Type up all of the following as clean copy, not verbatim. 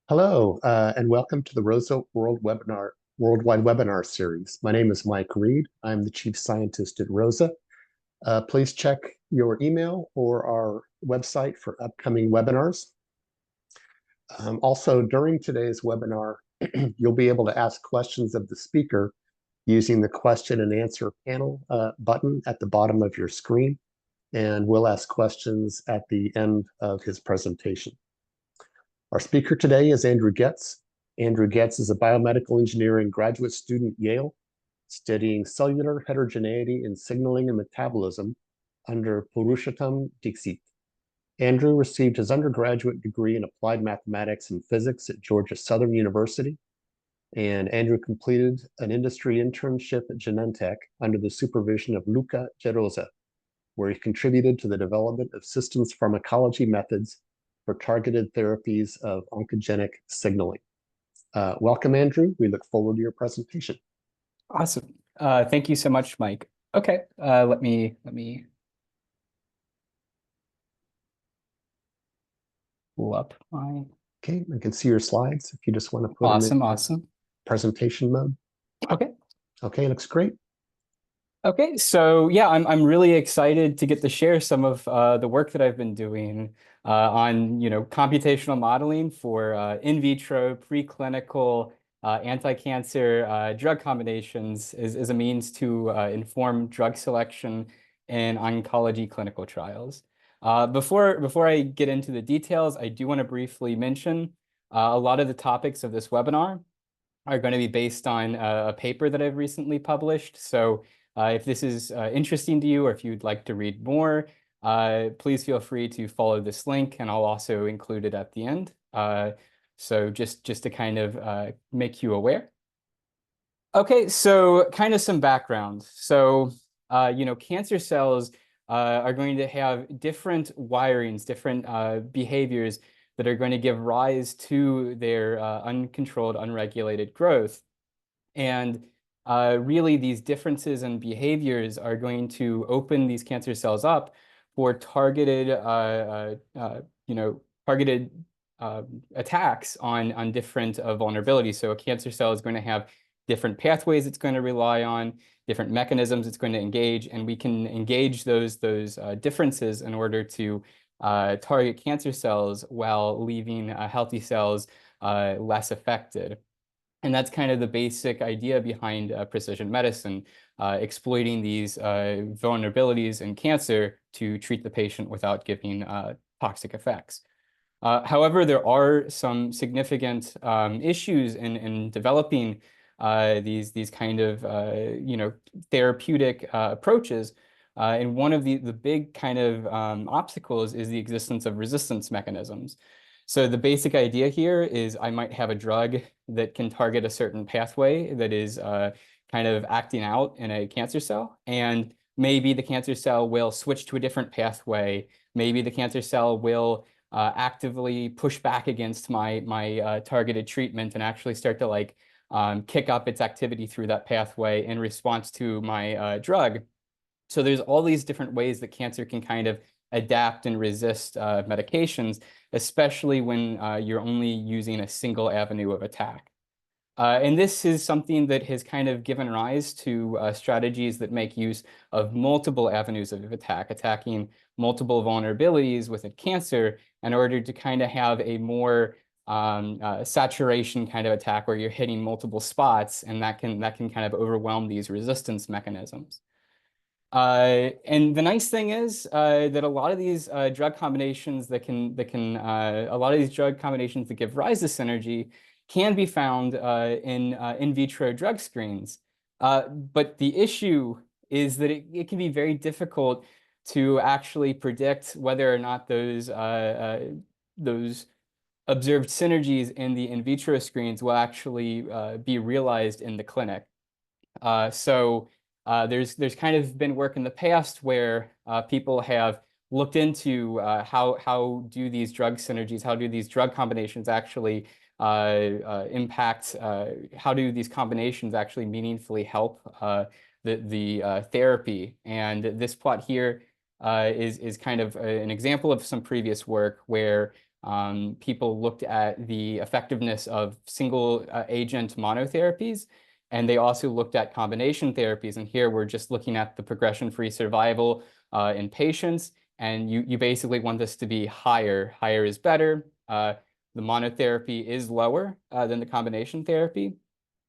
Hello, and welcome to the ROSA Worldwide Webinar Series. My name is Mike Reed. I'm the Chief Scientist at ROSA. Please check your email or our website for upcoming webinars. Also, during today's webinar, you'll be able to ask questions of the speaker using the question and answer panel button at the bottom of your screen, and we'll ask questions at the end of his presentation. Our speaker today is Andrew Goetz. Andrew Goetz is a biomedical engineering graduate student at Yale, studying cellular heterogeneity in signaling and metabolism under Purushottam Dixit. Andrew received his undergraduate degree in applied mathematics and physics at Georgia Southern University, and Andrew completed an industry internship at Genentech under the supervision of Luca Gerosa, where he contributed to the development of systems pharmacology methods for targeted therapies of oncogenic signaling. Welcome, Andrew. We look forward to your presentation. Awesome. Thank you so much, Mike. Okay, let me pull up my. Okay, I can see your slides if you just want to put them in Awesome. Presentation mode. Okay. Okay, looks great. Okay, so yeah, I'm really excited to get to share some of the work that I've been doing on computational modeling for in vitro preclinical anti-cancer drug combinations as a means to inform drug selection in oncology clinical trials. Before I get into the details, I do want to briefly mention a lot of the topics of this webinar are going to be based on a paper that I've recently published. So if this is interesting to you, or if you'd like to read more, please feel free to follow this link, and I'll also include it at the end. So just to kind of make you aware. Okay, so kind of some background. So cancer cells are going to have different wirings, different behaviors that are going to give rise to their uncontrolled, unregulated growth. And really, these differences in behaviors are going to open these cancer cells up for targeted, attacks on different vulnerabilities. So a cancer cell is going to have different pathways it's going to rely on, different mechanisms it's going to engage, and we can engage those differences in order to target cancer cells while leaving healthy cells less affected. And that's kind of the basic idea behind precision medicine, exploiting these vulnerabilities in cancer to treat the patient without giving toxic effects. However, there are some significant issues in developing these kind of therapeutic approaches. And one of the big kind of obstacles is the existence of resistance mechanisms. So the basic idea here is I might have a drug that can target a certain pathway that is kind of acting out in a cancer cell, and maybe the cancer cell will switch to a different pathway. Maybe the cancer cell will actively push back against my targeted treatment and actually start to kick up its activity through that pathway in response to my drug. So there's all these different ways that cancer can kind of adapt and resist medications, especially when you're only using a single avenue of attack. And this is something that has kind of given rise to strategies that make use of multiple avenues of attack, attacking multiple vulnerabilities within cancer in order to kind of have a more saturation kind of attack where you're hitting multiple spots, and that can kind of overwhelm these resistance mechanisms. And the nice thing is that a lot of these drug combinations that give rise to synergy can be found in vitro drug screens. But the issue is that it can be very difficult to actually predict whether or not those observed synergies in the in vitro screens will actually be realized in the clinic. There's kind of been work in the past where people have looked into how do these drug synergies, how do these drug combinations actually impact, how do these combinations actually meaningfully help the therapy. And this plot here is kind of an example of some previous work where people looked at the effectiveness of single agent monotherapies, and they also looked at combination therapies. And here we're just looking at the progression-free survival in patients. And you basically want this to be higher. Higher is better. The monotherapy is lower than the combination therapy.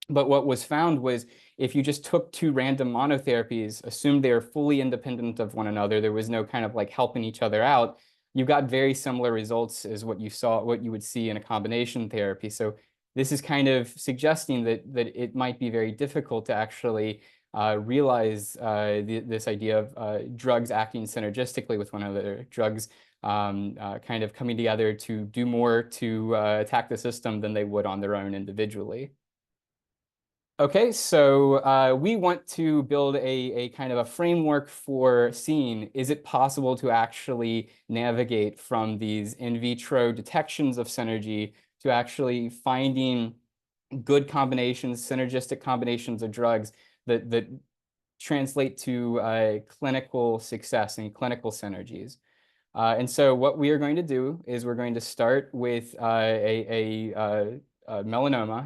But what was found was if you just took two random monotherapies, assumed they were fully independent of one another, there was no kind of like helping each other out, you got very similar results as what you would see in a combination therapy. So this is kind of suggesting that it might be very difficult to actually realize this idea of drugs acting synergistically with one another, drugs kind of coming together to do more to attack the system than they would on their own individually. Okay, so we want to build a kind of a framework for seeing, is it possible to actually navigate from these in vitro detections of synergy to actually finding good combinations, synergistic combinations of drugs that translate to clinical success and clinical synergies. And so what we are going to do is we're going to start with melanoma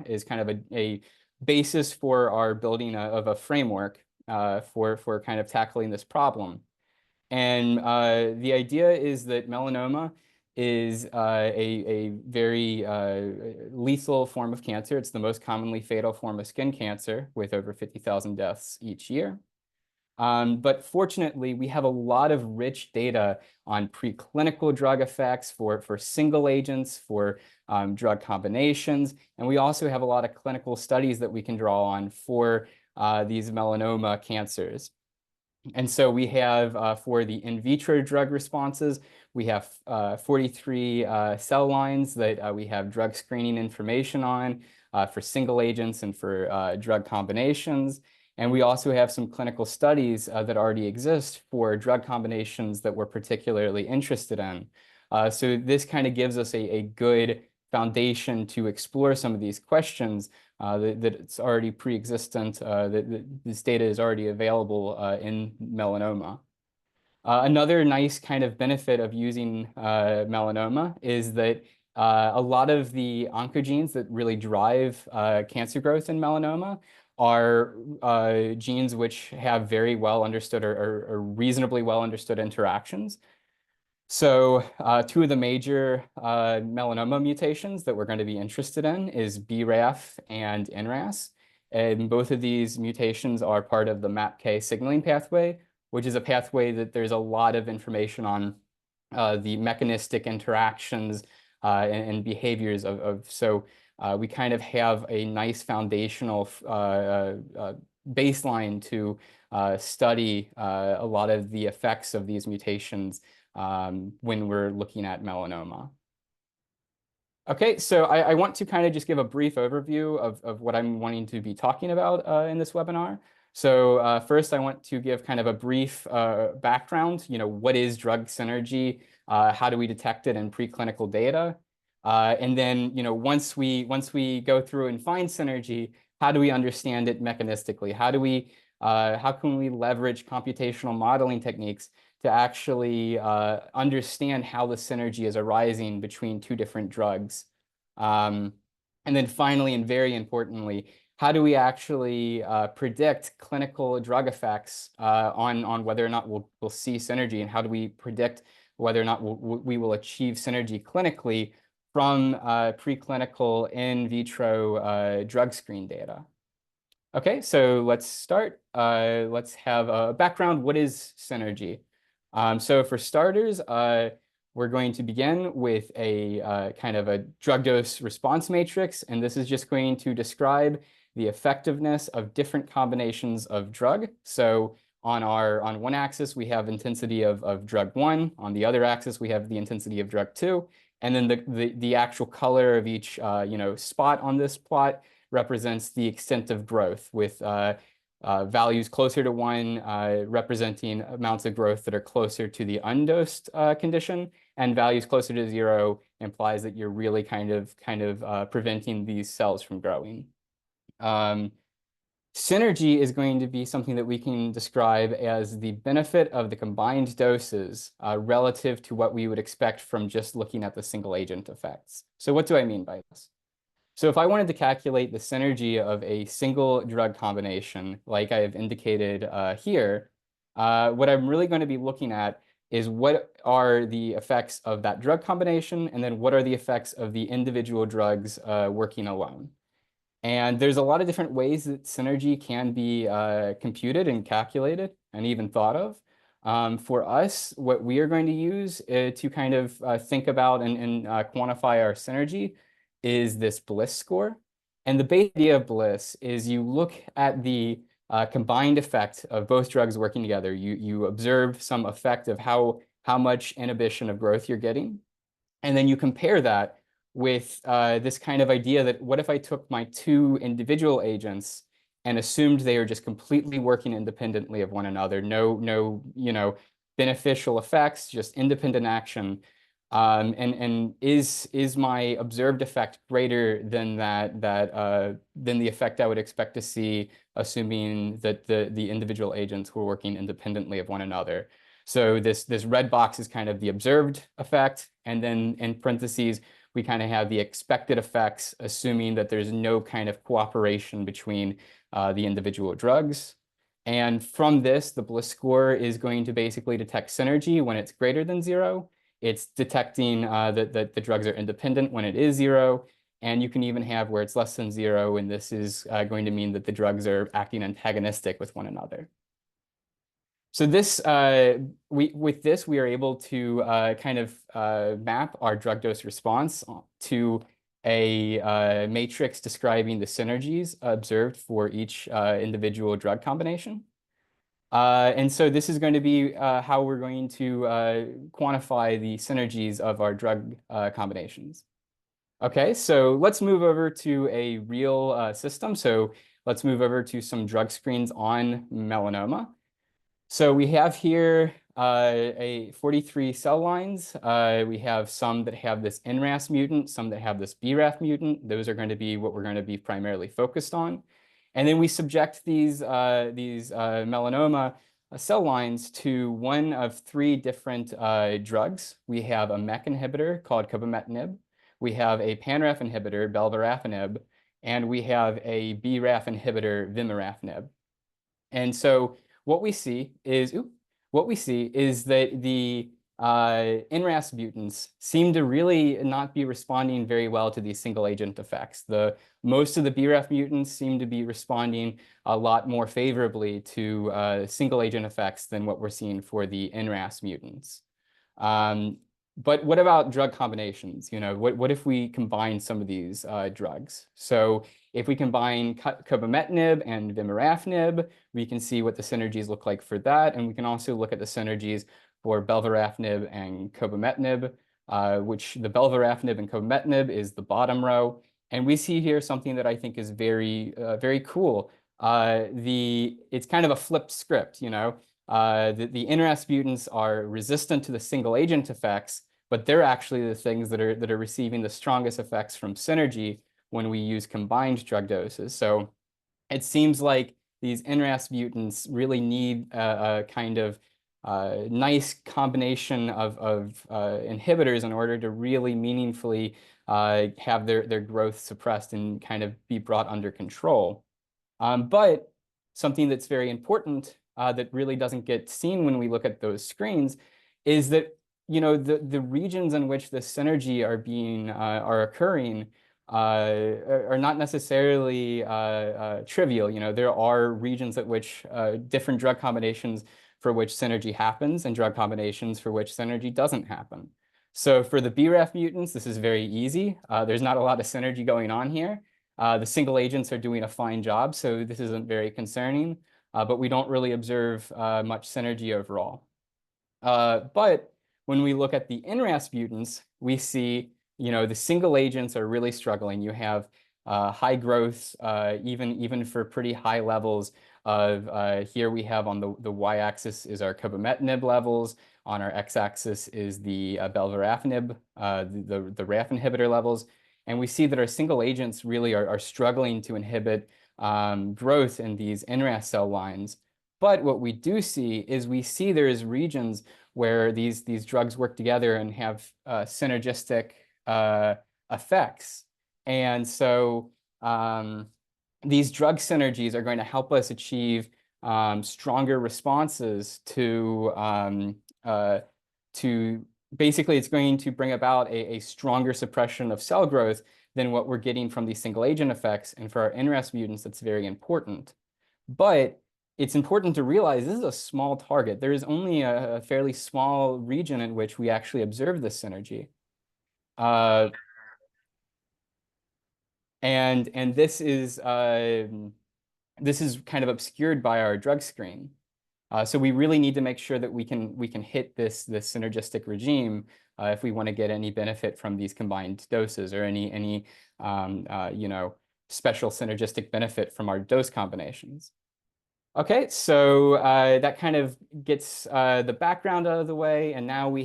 is kind of a basis for our building of a framework for kind of tackling this problem. And the idea is that melanoma is a very lethal form of cancer. It's the most commonly fatal form of skin cancer, with over 50,000 deaths each year. But fortunately, we have a lot of rich data on preclinical drug effects for single agents, for drug combinations. And we also have a lot of clinical studies that we can draw on for these melanoma cancers. And so we have, for the in vitro drug responses, we have 43 cell lines that we have drug screening information on for single agents and for drug combinations. And we also have some clinical studies that already exist for drug combinations that we're particularly interested in. So this kind of gives us a good foundation to explore some of these questions that it's already pre-existent, that this data is already available in melanoma. Another nice kind of benefit of using melanoma is that a lot of the oncogenes that really drive cancer growth in melanoma are genes which have very well understood or reasonably well understood interactions. So two of the major melanoma mutations that we're going to be interested in is BRAF and NRAS. And both of these mutations are part of the MAPK signaling pathway, which is a pathway that there's a lot of information on the mechanistic interactions and behaviors of. So we kind of have a nice foundational baseline to study a lot of the effects of these mutations when we're looking at melanoma. Okay, so I want to kind of just give a brief overview of what I'm wanting to be talking about in this webinar. So first, I want to give kind of a brief background. What is drug synergy? How do we detect it in preclinical data? And then, once we go through and find synergy, how do we understand it mechanistically? How can we leverage computational modeling techniques to actually understand how the synergy is arising between two different drugs? And then finally, and very importantly, how do we actually predict clinical drug effects on whether or not we'll see synergy, and how do we predict whether or not we will achieve synergy clinically from preclinical in vitro drug screen data? Okay, so let's start. Let's have a background. What is synergy? So for starters, we're going to begin with a kind of a drug dose response matrix, and this is just going to describe the effectiveness of different combinations of drug. So on one axis, we have intensity of drug 1. On the other axis, we have the intensity of drug 2. And then the actual color of each spot on this plot represents the extent of growth, with values closer to 1 representing amounts of growth that are closer to the undosed condition, and values closer to 0 implies that you're really kind of preventing these cells from growing. Synergy is going to be something that we can describe as the benefit of the combined doses relative to what we would expect from just looking at the single agent effects. So what do I mean by this? So if I wanted to calculate the synergy of a single drug combination, like I have indicated here, what I'm really going to be looking at is what are the effects of that drug combination, and then what are the effects of the individual drugs working alone. And there's a lot of different ways that synergy can be computed and calculated and even thought of. For us, what we are going to use to kind of think about and quantify our synergy is this Bliss score. And the base idea of Bliss is you look at the combined effect of both drugs working together. You observe some effect of how much inhibition of growth you're getting. And then you compare that with this kind of idea that what if I took my two individual agents and assumed they are just completely working independently of one another, no beneficial effects, just independent action. And is my observed effect greater than than the effect I would expect to see, assuming that the individual agents were working independently of one another? So this red box is kind of the observed effect, and then in parentheses we kind of have the expected effects, assuming that there's no kind of cooperation between the individual drugs. And from this, the Bliss score is going to basically detect synergy when it's greater than 0. It's detecting that the drugs are independent when it is 0. And you can even have where it's less than 0, and this is going to mean that the drugs are acting antagonistic with one another. So this, with this, we are able to kind of map our drug dose response to a matrix describing the synergies observed for each individual drug combination. And so this is going to be how we're going to quantify the synergies of our drug combinations. Okay, so let's move over to a real system. So let's move over to some drug screens on melanoma. So we have here a 43 cell lines. We have some that have this NRAS mutant, some that have this BRAF mutant. Those are going to be what we're going to be primarily focused on. And then we subject these melanoma cell lines to one of 3 different drugs. We have a MEK inhibitor called cobimetinib. We have a pan-RAF inhibitor, belvarafenib, and we have a BRAF inhibitor, vimorafenib. And so what we see is that the NRAS mutants seem to really not be responding very well to these single agent effects. Most of the BRAF mutants seem to be responding a lot more favorably to single agent effects than what we're seeing for the NRAS mutants. But what about drug combinations? What if we combine some of these drugs? So if we combine cobimetinib and vimorafenib, we can see what the synergies look like for that. And we can also look at the synergies for belvarafenib and cobimetinib, which the belvarafenib and cobimetinib is the bottom row. And we see here something that I think is very, very cool. It's kind of a flipped script, the NRAS mutants are resistant to the single agent effects, but they're actually the things that are receiving the strongest effects from synergy when we use combined drug doses. So it seems like these NRAS mutants really need a kind of nice combination of inhibitors in order to really meaningfully have their growth suppressed and kind of be brought under control. But something that's very important that really doesn't get seen when we look at those screens is that the regions in which the synergy are occurring are not necessarily trivial. There are regions at which different drug combinations for which synergy happens and drug combinations for which synergy doesn't happen. So for the BRAF mutants, this is very easy. There's not a lot of synergy going on here. The single agents are doing a fine job, so this isn't very concerning, but we don't really observe much synergy overall. But when we look at the NRAS mutants, we see, the single agents are really struggling. You have high growth, even for pretty high levels of, here we have on the y-axis is our cobimetinib levels. On our x-axis is the belvarafenib, the RAF inhibitor levels. And we see that our single agents really are struggling to inhibit growth in these NRAS cell lines. But what we do see is there's regions where these drugs work together and have synergistic effects. And so these drug synergies are going to help us achieve stronger responses to basically, it's going to bring about a stronger suppression of cell growth than what we're getting from these single agent effects. And for our NRAS mutants, that's very important. But it's important to realize this is a small target. There is only a fairly small region in which we actually observe this synergy. And this is kind of obscured by our drug screen. So we really need to make sure that we can hit this synergistic regime if we want to get any benefit from these combined doses or any special synergistic benefit from our dose combinations. Okay, so that kind of gets the background out of the way, and now we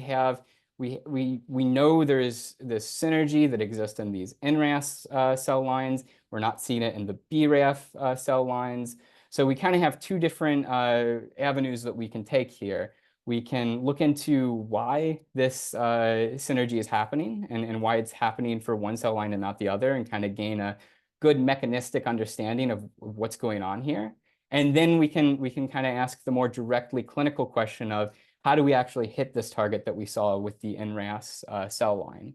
know there's this synergy that exists in these NRAS cell lines. We're not seeing it in the BRAF cell lines. So we kind of have two different avenues that we can take here. We can look into why this synergy is happening and why it's happening for one cell line and not the other, and kind of gain a good mechanistic understanding of what's going on here. And then we can kind of ask the more directly clinical question of how do we actually hit this target that we saw with the NRAS cell line.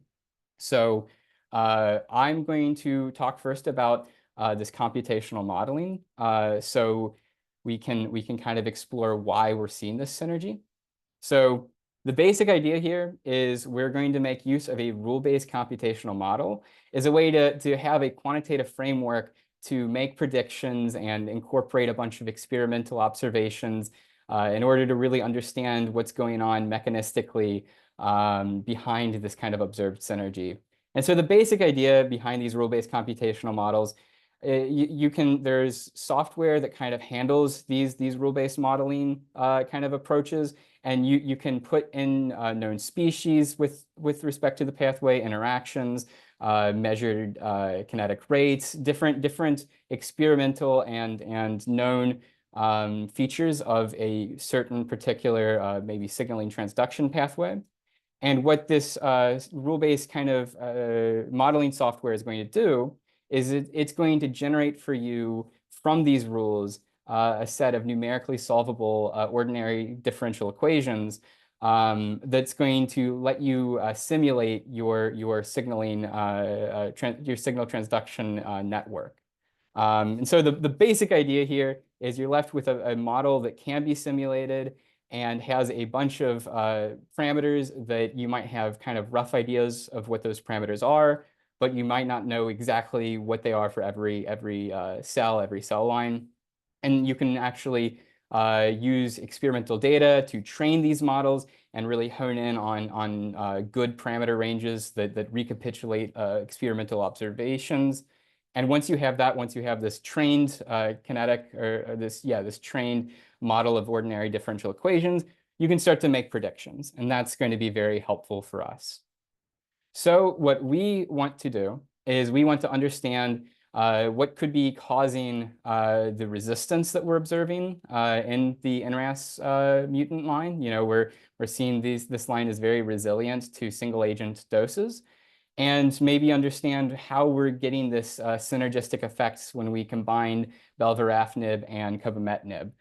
So I'm going to talk first about this computational modeling. So we can kind of explore why we're seeing this synergy. So the basic idea here is we're going to make use of a rule-based computational model as a way to have a quantitative framework to make predictions and incorporate a bunch of experimental observations in order to really understand what's going on mechanistically behind this kind of observed synergy. And so the basic idea behind these rule-based computational models, there's software that kind of handles these rule-based modeling kind of approaches, and you can put in known species with respect to the pathway interactions, measured kinetic rates, different experimental and known features of a certain particular maybe signaling transduction pathway. And what this rule-based kind of modeling software is going to do is it's going to generate for you from these rules a set of numerically solvable ordinary differential equations that's going to let you simulate your signaling your signal transduction network. And so the basic idea here is you're left with a model that can be simulated and has a bunch of parameters that you might have kind of rough ideas of what those parameters are, but you might not know exactly what they are for every cell line. And you can actually use experimental data to train these models and really hone in on good parameter ranges that recapitulate experimental observations. And once you have this trained kinetic or this trained model of ordinary differential equations, you can start to make predictions, and that's going to be very helpful for us. So what we want to do is we want to understand what could be causing the resistance that we're observing in the NRAS mutant line. You know, we're seeing this line is very resilient to single agent doses, and maybe understand how we're getting this synergistic effects when we combine belvarafenib and cobimetinib.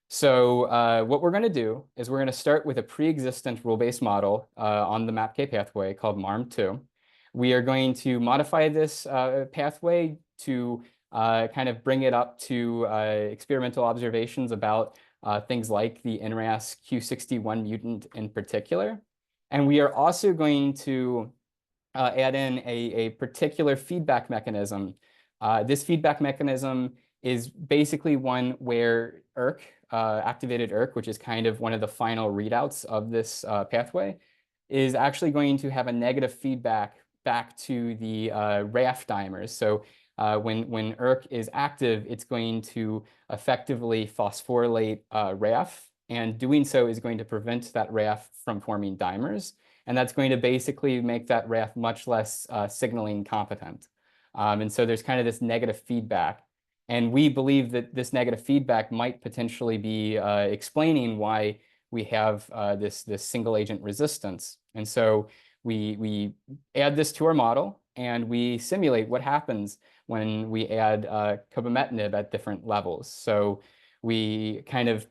So what we're going to do is we're going to start with a pre-existent rule-based model on the MAPK pathway called MARM2. We are going to modify this pathway to kind of bring it up to experimental observations about things like the NRAS Q61 mutant in particular. And we are also going to add in a particular feedback mechanism. This feedback mechanism is basically one where ERK, activated ERK, which is kind of one of the final readouts of this pathway, is actually going to have a negative feedback back to the RAF dimers. So when ERK is active, it's going to effectively phosphorylate RAF, and doing so is going to prevent that RAF from forming dimers. And that's going to basically make that RAF much less signaling competent. And so there's kind of this negative feedback. And we believe that this negative feedback might potentially be explaining why we have this single agent resistance. And so we add this to our model and we simulate what happens when we add cobimetinib at different levels. So we kind of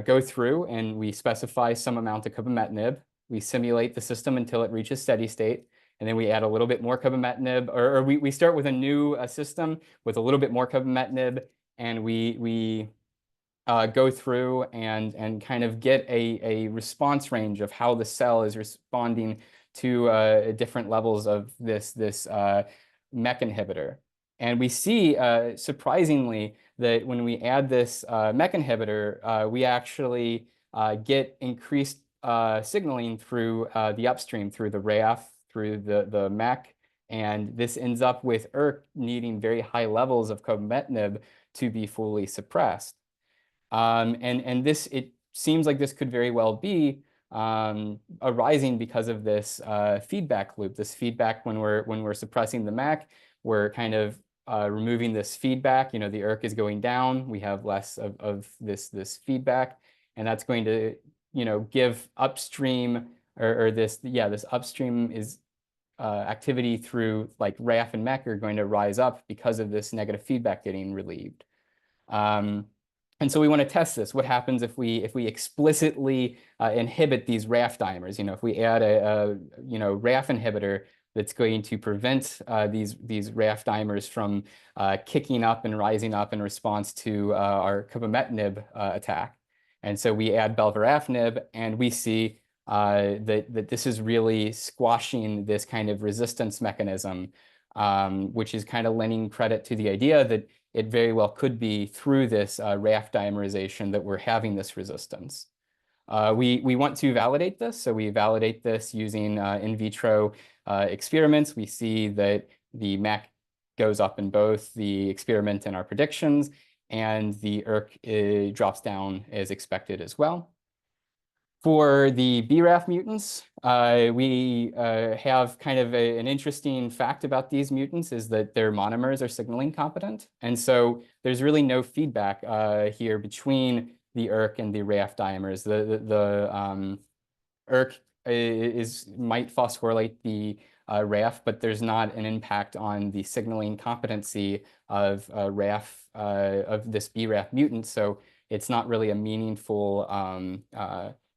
go through and we specify some amount of cobimetinib. We simulate the system until it reaches steady state. And then we add a little bit more cobimetinib, or we start with a new system with a little bit more cobimetinib, and we go through and kind of get a response range of how the cell is responding to different levels of this MEK inhibitor. And we see, surprisingly, that when we add this MEK inhibitor, we actually get increased signaling through the upstream, through the RAF, through the MEK, and this ends up with ERK needing very high levels of cobimetinib to be fully suppressed. And this, it seems like this could very well be arising because of this feedback loop. This feedback when we're suppressing the MEK, we're kind of removing this feedback. You know, the ERK is going down. We have less of this feedback, and that's going to, you know, give upstream or this upstream is activity through like RAF and MEK are going to rise up because of this negative feedback getting relieved. And so we want to test this. What happens if we explicitly inhibit these RAF dimers? You know, if we add a RAF inhibitor that's going to prevent these RAF dimers from kicking up and rising up in response to our cobimetinib attack. And so we add belvarafenib, and we see that this is really squashing this kind of resistance mechanism, which is kind of lending credit to the idea that it very well could be through this RAF dimerization that we're having this resistance. We want to validate this, so we validate this using in vitro experiments. We see that the MEK goes up in both the experiment and our predictions, and the ERK drops down as expected as well. For the BRAF mutants, we have kind of an interesting fact about these mutants is that their monomers are signaling competent. And so there's really no feedback here between the ERK and the RAF dimers. The ERK might phosphorylate the RAF, but there's not an impact on the signaling competency of RAF, of this BRAF mutant. So it's not really a meaningful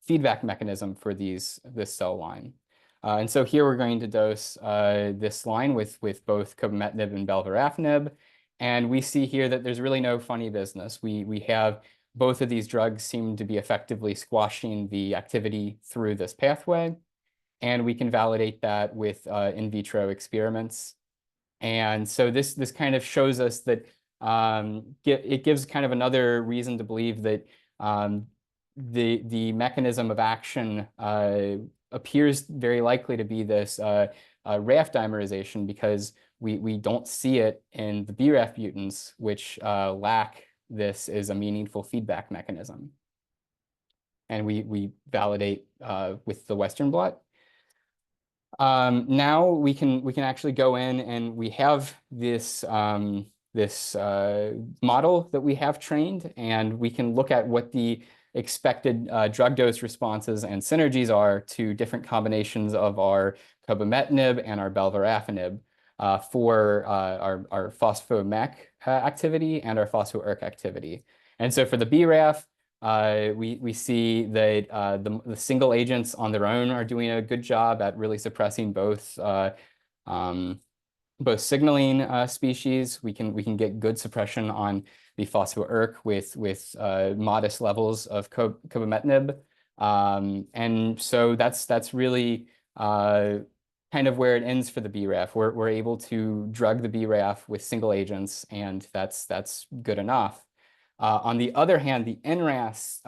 feedback mechanism for this cell line. And so here we're going to dose this line with both cobimetinib and belvarafenib. And we see here that there's really no funny business. We have both of these drugs seem to be effectively squashing the activity through this pathway. And we can validate that with in vitro experiments. And so this kind of shows us that it gives kind of another reason to believe that the mechanism of action appears very likely to be this RAF dimerization, because we don't see it in the BRAF mutants, which lack this as a meaningful feedback mechanism. And we validate with the Western blot. Now we can actually go in and we have this model that we have trained, and we can look at what the expected drug dose responses and synergies are to different combinations of our cobimetinib and our belvarafenib for our phospho-MEK activity and our phospho-ERK activity. And so for the BRAF, we see that the single agents on their own are doing a good job at really suppressing both signaling species. We can get good suppression on the phospho-ERK with modest levels of cobimetinib. And so that's really kind of where it ends for the BRAF. We're able to drug the BRAF with single agents, and that's good enough. On the other hand, the NRAS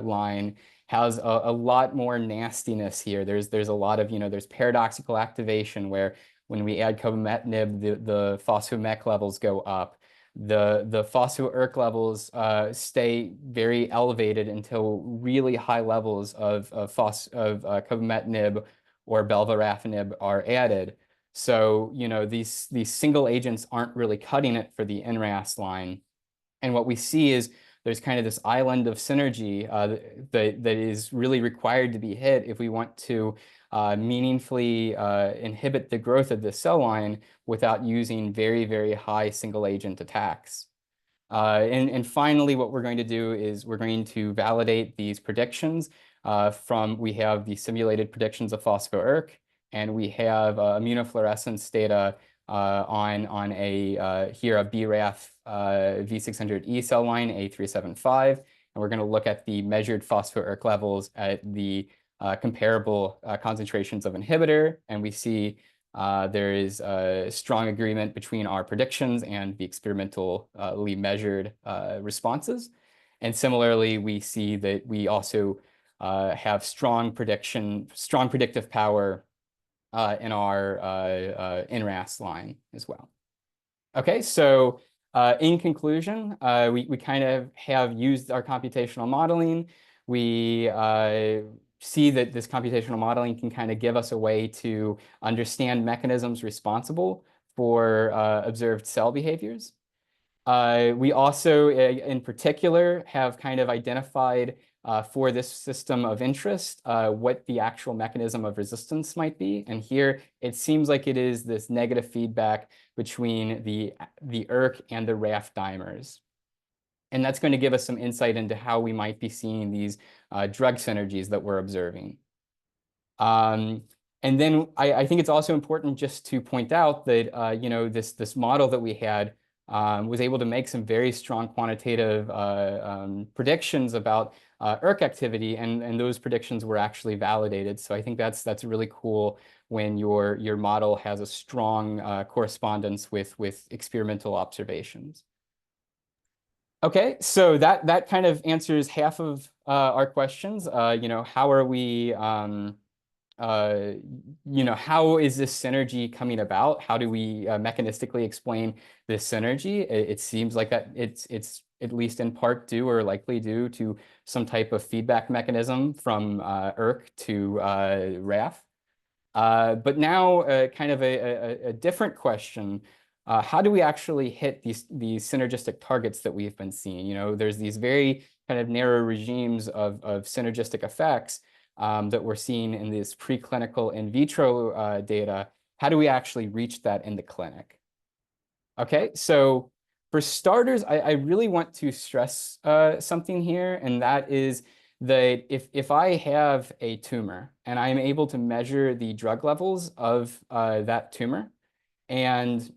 line has a lot more nastiness here. There's a lot of, there's paradoxical activation where when we add cobimetinib, the phospho-MEK levels go up. The phospho-ERK levels stay very elevated until really high levels of cobimetinib or belvarafenib are added. So, these single agents aren't really cutting it for the NRAS line. And what we see is there's kind of this island of synergy that is really required to be hit if we want to meaningfully inhibit the growth of the cell line without using very, very high single agent attacks. And finally, what we're going to do is we're going to validate these predictions we have the simulated predictions of phospho-ERK, and we have immunofluorescence data on a BRAF V600E cell line, A375, and we're going to look at the measured phospho-ERK levels at the comparable concentrations of inhibitor, and we see there is a strong agreement between our predictions and the experimentally measured responses. And similarly, we see that we also have strong predictive power in our NRAS line as well. Okay, so in conclusion, we kind of have used our computational modeling. We see that this computational modeling can kind of give us a way to understand mechanisms responsible for observed cell behaviors. We also, in particular, have kind of identified for this system of interest what the actual mechanism of resistance might be. And here it seems like it is this negative feedback between the ERK and the RAF dimers. And that's going to give us some insight into how we might be seeing these drug synergies that we're observing. And then I think it's also important just to point out that this model that we had was able to make some very strong quantitative predictions about ERK activity, and those predictions were actually validated. So I think that's really cool when your model has a strong correspondence with experimental observations. Okay, so that kind of answers half of our questions. How are we how is this synergy coming about? How do we mechanistically explain this synergy? It seems like that it's at least in part due or likely due to some type of feedback mechanism from ERK to RAF. But now kind of a different question. How do we actually hit these synergistic targets that we've been seeing? There's these very kind of narrow regimes of synergistic effects that we're seeing in this preclinical in vitro data. How do we actually reach that in the clinic? Okay, so for starters, I really want to stress something here, and that is that if I have a tumor and I'm able to measure the drug levels of that tumor, and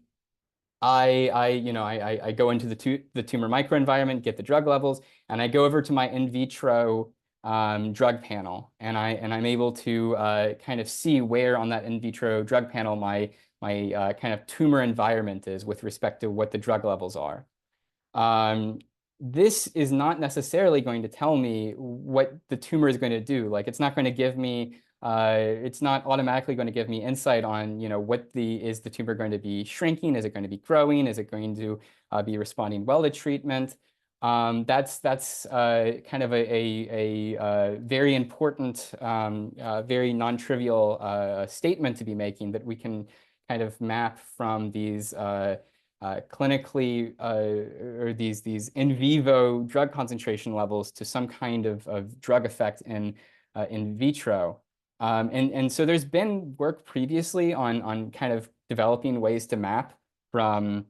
I go into the tumor microenvironment, get the drug levels, and I go over to my in vitro drug panel, and I'm able to kind of see where on that in vitro drug panel my kind of tumor environment is with respect to what the drug levels are. This is not necessarily going to tell me what the tumor is going to do. Like, it's not going to give me it's not automatically going to give me insight on, is the tumor going to be shrinking? Is it going to be growing? Is it going to be responding well to treatment? That's kind of a very important, very non-trivial statement to be making that we can kind of map from these clinically or these in vivo drug concentration levels to some kind of drug effect in vitro. And so there's been work previously on kind of developing ways to map from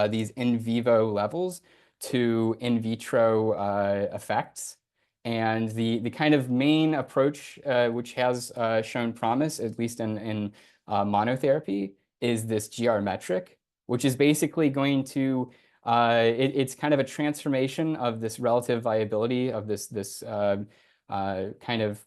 these in vivo levels to in vitro effects. And the kind of main approach which has shown promise, at least in monotherapy, is this GR metric, which is basically going to it's kind of a transformation of this relative viability of this kind of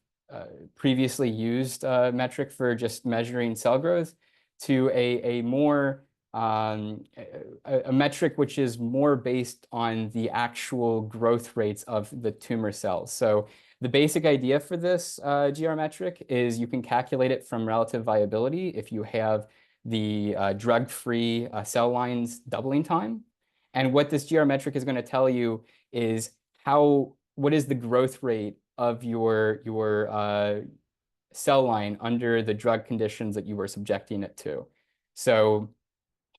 previously used metric for just measuring cell growth to a more a metric which is more based on the actual growth rates of the tumor cells. So the basic idea for this GR metric is you can calculate it from relative viability if you have the drug-free cell lines doubling time. And what this GR metric is going to tell you is what is the growth rate of your cell line under the drug conditions that you were subjecting it to. So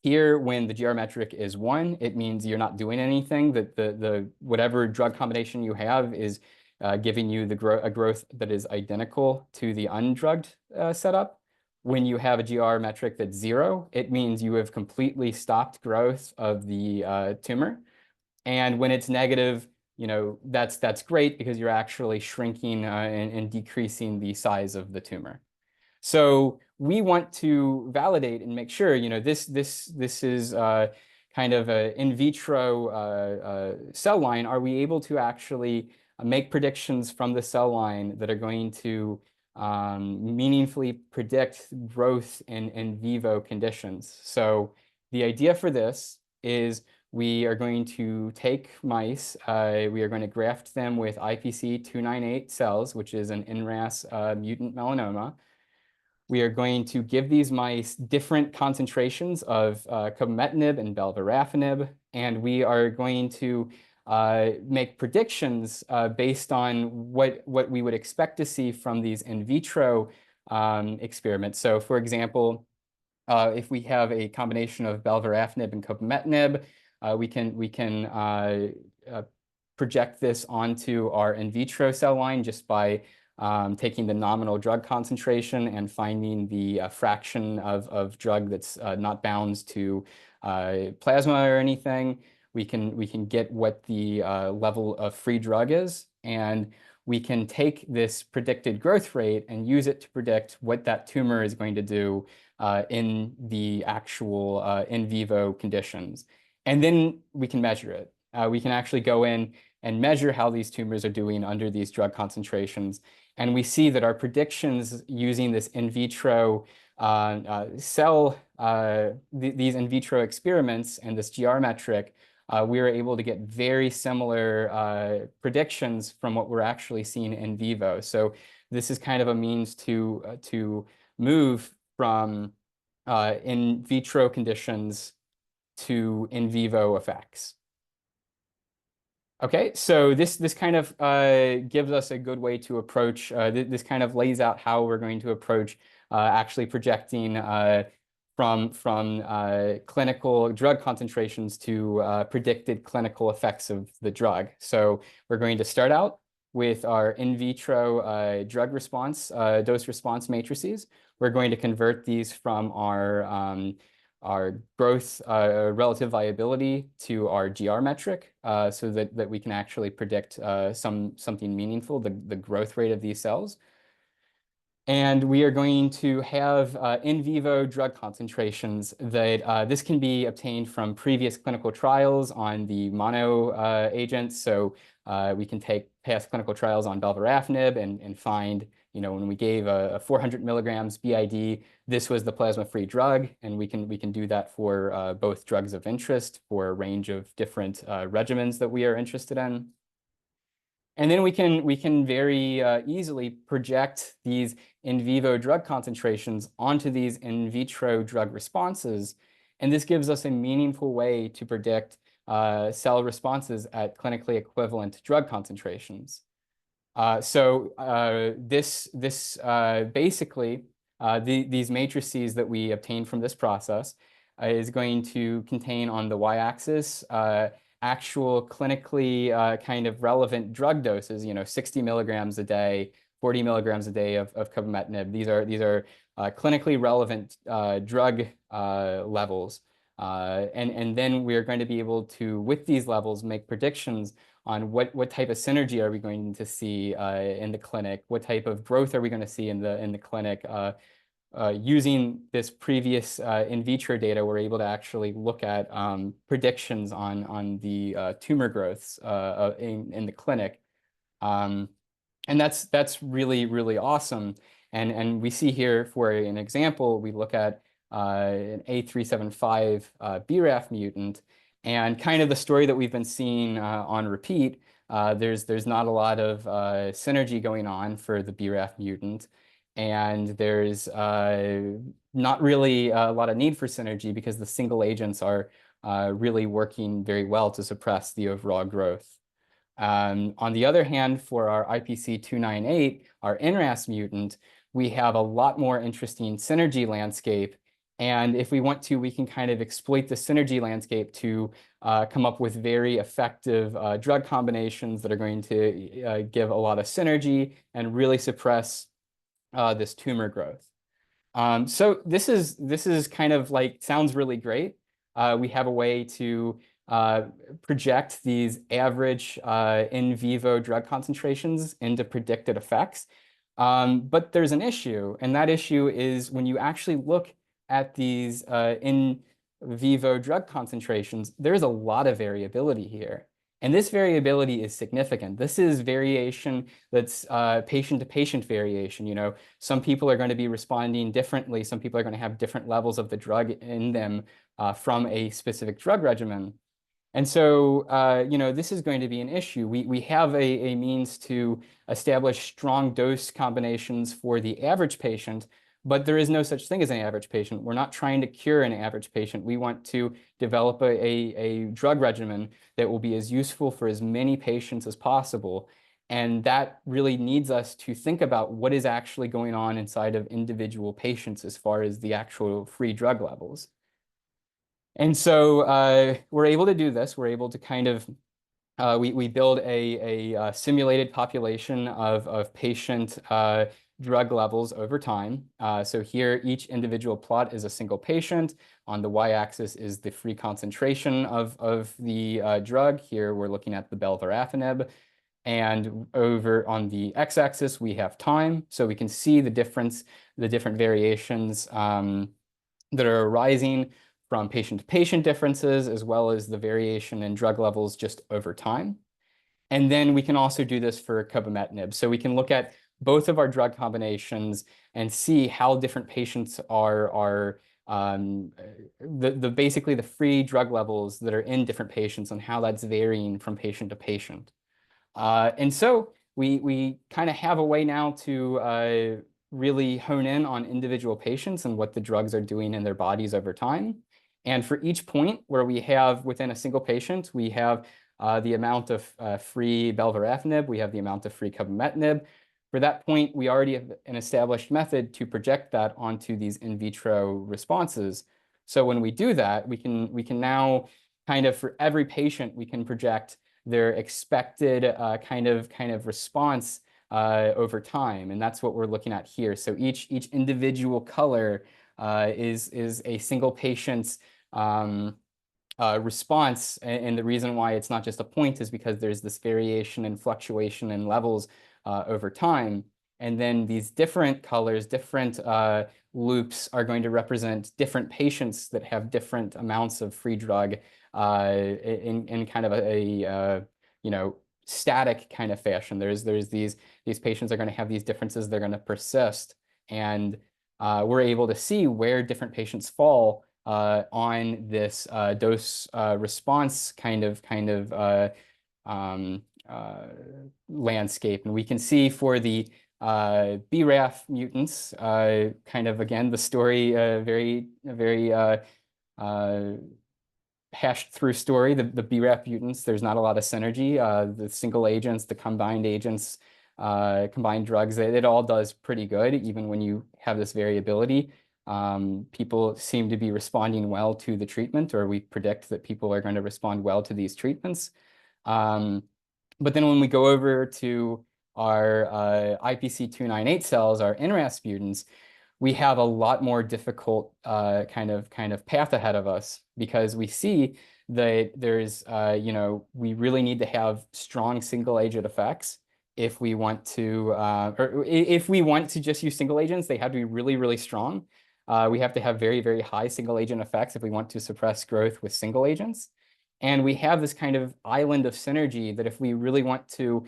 Here, when the GR metric is 1, it means you're not doing anything, that the whatever drug combination you have is giving you a growth that is identical to the undrugged setup. When you have a GR metric that's 0, it means you have completely stopped growth of the tumor. And when it's negative, that's great because you're actually shrinking and decreasing the size of the tumor. So we want to validate and make sure, this is kind of an in vitro cell line. Are we able to actually make predictions from the cell line that are going to meaningfully predict growth in vivo conditions? So the idea for this is we are going to take mice, we are going to graft them with IPC298 cells, which is an NRAS mutant melanoma. We are going to give these mice different concentrations of cobimetinib and belvarafenib, and we are going to make predictions based on what we would expect to see from these in vitro experiments. So, for example, if we have a combination of belvarafenib and cobimetinib, we can project this onto our in vitro cell line just by taking the nominal drug concentration and finding the fraction of drug that's not bound to plasma or anything. We can get what the level of free drug is, and we can take this predicted growth rate and use it to predict what that tumor is going to do in the actual in vivo conditions. And then we can measure it. We can actually go in and measure how these tumors are doing under these drug concentrations. And we see that our predictions using this in vitro these in vitro experiments and this GR metric, we were able to get very similar predictions from what we're actually seeing in vivo. So this is kind of a means to move from in vitro conditions to in vivo effects. Okay, so this kind of gives us a good way to approach, this kind of lays out how we're going to approach actually projecting from clinical drug concentrations to predicted clinical effects of the drug. So we're going to start out with our in vitro drug response, dose response matrices. We're going to convert these from our growth relative viability to our GR metric so that we can actually predict something meaningful, the growth rate of these cells. And we are going to have in vivo drug concentrations that this can be obtained from previous clinical trials on the mono agents. So we can take past clinical trials on belvarafenib and find, when we gave a 400 milligrams BID, this was the plasma-free drug, and we can do that for both drugs of interest for a range of different regimens that we are interested in. And then we can very easily project these in vivo drug concentrations onto these in vitro drug responses. And this gives us a meaningful way to predict cell responses at clinically equivalent drug concentrations. Basically, these matrices that we obtain from this process is going to contain on the y-axis actual clinically kind of relevant drug doses, 60 milligrams a day, 40 milligrams a day of cobimetinib. These are clinically relevant drug levels. And then we are going to be able to, with these levels, make predictions on what type of synergy are we going to see in the clinic, what type of growth are we going to see in the clinic. Using this previous in vitro data, we're able to actually look at predictions on the tumor growths in the clinic. And that's really, really awesome. And we see here, for an example, we look at an A375 BRAF mutant, and kind of the story that we've been seeing on repeat. There's not a lot of synergy going on for the BRAF mutant, and there's not really a lot of need for synergy because the single agents are really working very well to suppress the overall growth. On the other hand, for our IPC298, our NRAS mutant, we have a lot more interesting synergy landscape, And if we want to, we can kind of exploit the synergy landscape to come up with very effective drug combinations that are going to give a lot of synergy and really suppress this tumor growth. So this is kind of like, sounds really great. We have a way to project these average in vivo drug concentrations into predicted effects. But there's an issue, and that issue is when you actually look at these in vivo drug concentrations, there's a lot of variability here. And this variability is significant. This is variation that's patient-to-patient variation. You know, some people are going to be responding differently. Some people are going to have different levels of the drug in them from a specific drug regimen. And so, you know, this is going to be an issue. We have a means to establish strong dose combinations for the average patient, but there is no such thing as an average patient. We're not trying to cure an average patient. We want to develop a drug regimen that will be as useful for as many patients as possible. And that really needs us to think about what is actually going on inside of individual patients as far as the actual free drug levels. And so we're able to do this. We're able to kind of we build a simulated population of patient drug levels over time. So here, each individual plot is a single patient. On the y-axis is the free concentration of the drug. Here, we're looking at the belvarafenib. And over on the x-axis, we have time. So we can see the difference, the different variations that are arising from patient-to-patient differences, as well as the variation in drug levels just over time. And then we can also do this for cobimetinib. So we can look at both of our drug combinations and see how different patients are basically the free drug levels that are in different patients and how that's varying from patient to patient. And so we kind of have a way now to really hone in on individual patients and what the drugs are doing in their bodies over time. And for each point where we have within a single patient, we have the amount of free belvarafenib, we have the amount of free cobimetinib. For that point, we already have an established method to project that onto these in vitro responses. So when we do that, we can now kind of, for every patient, we can project their expected kind of response over time. And that's what we're looking at here. So each individual color is a single patient's response. And the reason why it's not just a point is because there's this variation and fluctuation in levels over time. And then these different colors, different loops are going to represent different patients that have different amounts of free drug in kind of a you know, static kind of fashion. There's these patients are going to have these differences. They're going to persist. And we're able to see where different patients fall on this dose response kind of landscape. And we can see for the BRAF mutants, kind of again, the story, very hashed through story, the BRAF mutants, there's not a lot of synergy. The single agents, the combined agents, combined drugs, it all does pretty good, even when you have this variability. People seem to be responding well to the treatment, or we predict that people are going to respond well to these treatments. But then when we go over to our IPC298 cells, our NRAS mutants, we have a lot more difficult kind of path ahead of us, because we see that there's, you know, we really need to have strong single agent effects if we want to, or if we want to just use single agents, they have to be really, really strong. We have to have very, very high single agent effects if we want to suppress growth with single agents. And we have this kind of island of synergy that if we really want to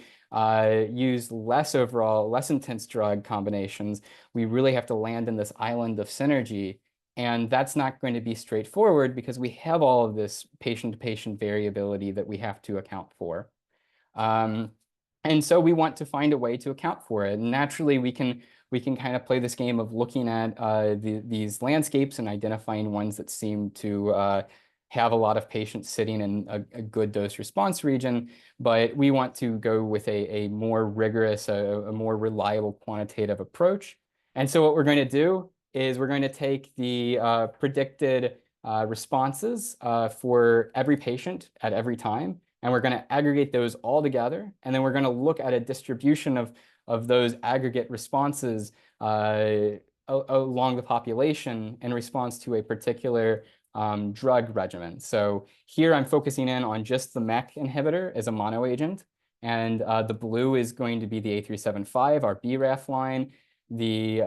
use less intense drug combinations, we really have to land in this island of synergy. And that's not going to be straightforward because we have all of this patient-to-patient variability that we have to account for. And so we want to find a way to account for it. And naturally, we can kind of play this game of looking at these landscapes and identifying ones that seem to have a lot of patients sitting in a good dose response region, but we want to go with a more rigorous, a more reliable quantitative approach. And so what we're going to do is we're going to take the predicted responses for every patient at every time, and we're going to aggregate those all together, and then we're going to look at a distribution of those aggregate responses along the population in response to a particular drug regimen. So here I'm focusing in on just the MEK inhibitor as a monoagent, and the blue is going to be the A375, our BRAF line. The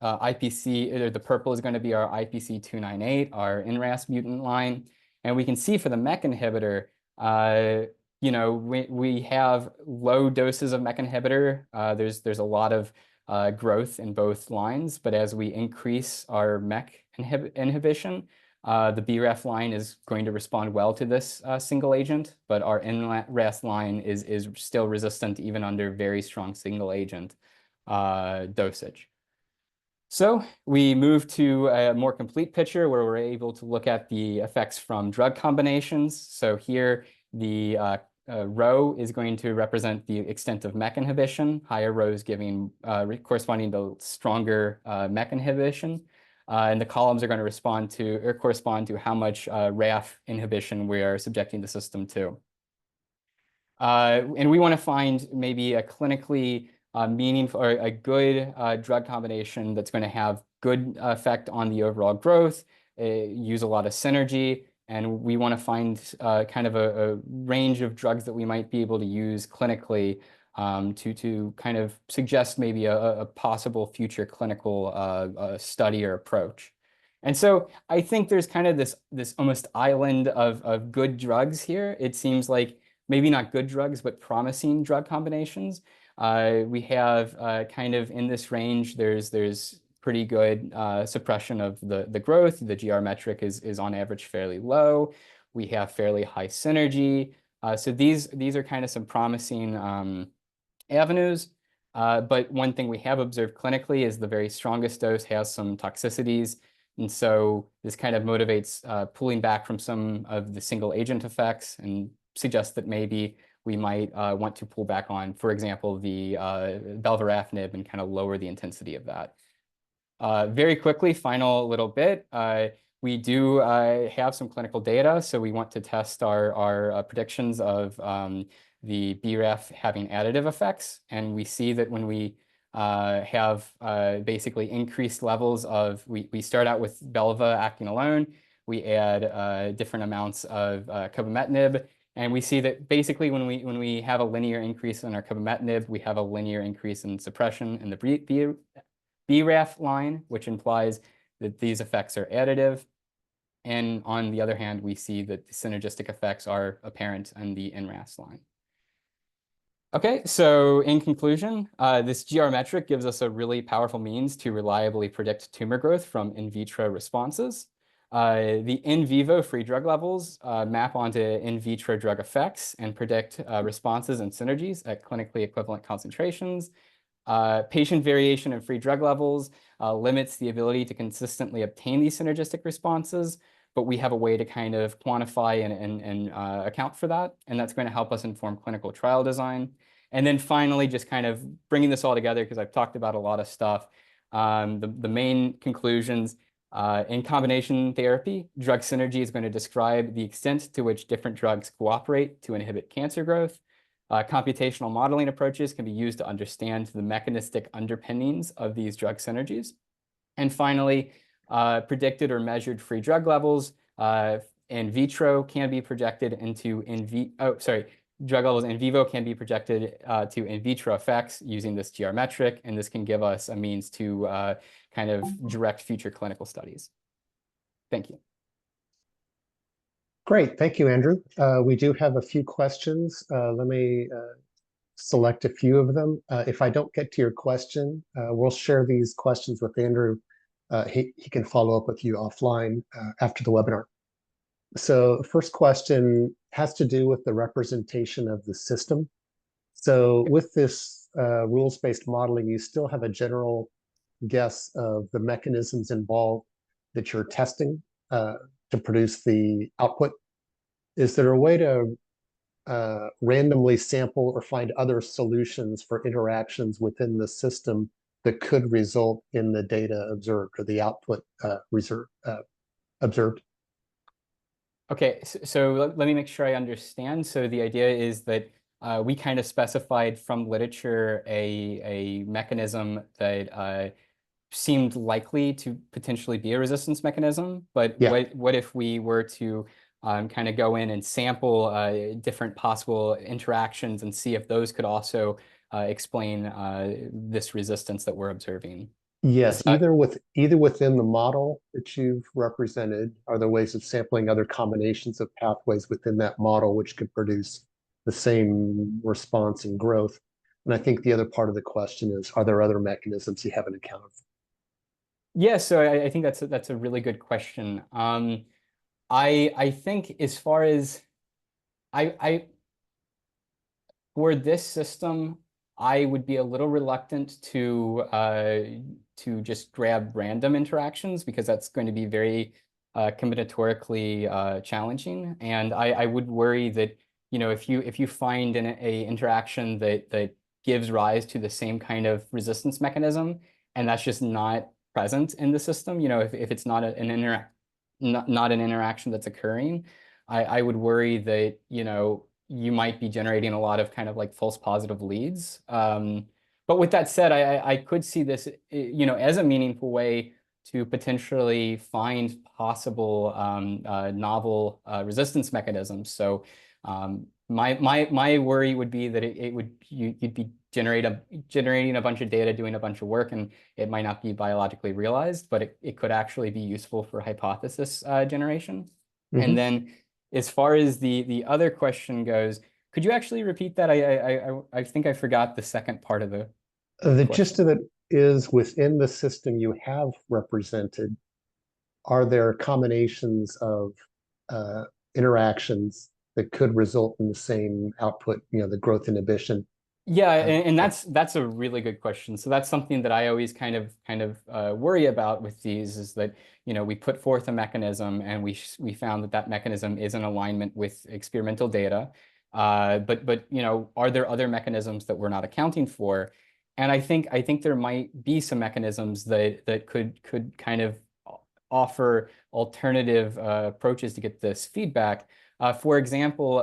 IPC, or the purple is going to be our IPC 298, our NRAS mutant line. And we can see for the MEK inhibitor, we have low doses of MEK inhibitor. There's a lot of growth in both lines, but as we increase our MEK inhibition, the BRAF line is going to respond well to this single agent, but our NRAS line is still resistant even under very strong single agent dosage. So we move to a more complete picture where we're able to look at the effects from drug combinations. So here the row is going to represent the extent of MEK inhibition, higher rows giving corresponding to stronger MEK inhibition. And the columns are going to correspond to how much RAF inhibition we are subjecting the system to. And we want to find maybe a clinically meaningful or a good drug combination that's going to have good effect on the overall growth, use a lot of synergy, and we want to find kind of a range of drugs that we might be able to use clinically to kind of suggest maybe a possible future clinical study or approach. And so I think there's kind of this almost island of good drugs here. It seems like maybe not good drugs, but promising drug combinations. We have kind of in this range, there's pretty good suppression of the growth. The GR metric is on average fairly low. We have fairly high synergy. So these are kind of some promising avenues. But one thing we have observed clinically is the very strongest dose has some toxicities. And so this kind of motivates pulling back from some of the single agent effects and suggests that maybe we might want to pull back on, for example, the belvarafenib and kind of lower the intensity of that. Very quickly, final little bit, we do have some clinical data, so we want to test our predictions of the BRAF having additive effects, and we see that when we have basically increased levels of, we start out with belva acting alone, we add different amounts of cobimetinib, and we see that basically when we have a linear increase in our cobimetinib, we have a linear increase in suppression in the BRAF line, which implies that these effects are additive. And on the other hand, we see that the synergistic effects are apparent in the NRAS line. Okay, so in conclusion, this GR metric gives us a really powerful means to reliably predict tumor growth from in vitro responses. The in vivo free drug levels map onto in vitro drug effects and predict responses and synergies at clinically equivalent concentrations. Patient variation in free drug levels limits the ability to consistently obtain these synergistic responses, but we have a way to kind of quantify and account for that, and that's going to help us inform clinical trial design. And then finally, just kind of bringing this all together, because I've talked about a lot of stuff, the main conclusions. In combination therapy, drug synergy is going to describe the extent to which different drugs cooperate to inhibit cancer growth. Computational modeling approaches can be used to understand the mechanistic underpinnings of these drug synergies. And finally, predicted or measured free drug levels in vitro can be projected into drug levels in vivo can be projected to in vitro effects using this GR metric, and this can give us a means to kind of direct future clinical studies. Thank you. Great, thank you, Andrew. We do have a few questions. Let me select a few of them. If I don't get to your question, we'll share these questions with Andrew. He can follow up with you offline after the webinar. So first question has to do with the representation of the system. So with this rules-based modeling, you still have a general guess of the mechanisms involved that you're testing to produce the output. Is there a way to randomly sample or find other solutions for interactions within the system that could result in the data observed or the output observed. Okay, so let me make sure I understand. So the idea is that we kind of specified from literature a mechanism that seemed likely to potentially be a resistance mechanism. But Yeah. what if we were to kind of go in and sample different possible interactions and see if those could also explain this resistance that we're observing? Is Yes, that either within the model that you've represented, are there ways of sampling other combinations of pathways within that model which could produce the same response and growth? And I think the other part of the question is, are there other mechanisms you haven't accounted for? yeah, so I think that's a really good question. I think as far as I for this system, I would be a little reluctant to just grab random interactions because that's going to be very combinatorically challenging. And I would worry that, if you find a interaction that gives rise to the same kind of resistance mechanism, and that's just not present in the system, if it's not not an interaction that's occurring, I would worry that, you might be generating a lot of kind of like false positive leads. But with that said, I could see this, as a meaningful way to potentially find possible novel resistance mechanisms. So my worry would be that you'd be generating a bunch of data, doing a bunch of work, and it might not be biologically realized, but it could actually be useful for hypothesis generation. And Mhm. then as far as the other question goes, could you actually repeat that? I think I forgot the second part of the The question. gist of it is within the system you have represented, are there combinations of uh, interactions that could result in the same output, the growth inhibition? Yeah, Uh, and yeah. that's a really good question. So that's something that I always kind of worry about with these is that, we put forth a mechanism and we found that mechanism is in alignment with experimental data. But are there other mechanisms that we're not accounting for? And I think there might be some mechanisms that could kind of offer alternative approaches to get this feedback. For example,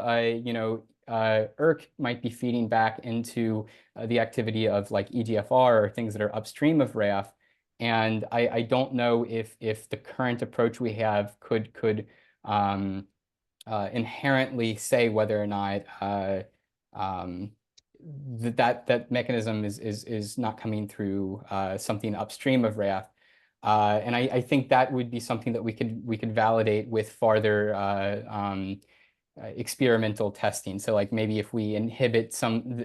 ERK might be feeding back into the activity of like EGFR or things that are upstream of RAF. And I don't know if the current approach we have could inherently say whether or not um, that mechanism is not coming through something upstream of RAF. And I think that would be something that we could validate with farther experimental testing. So like maybe if we inhibit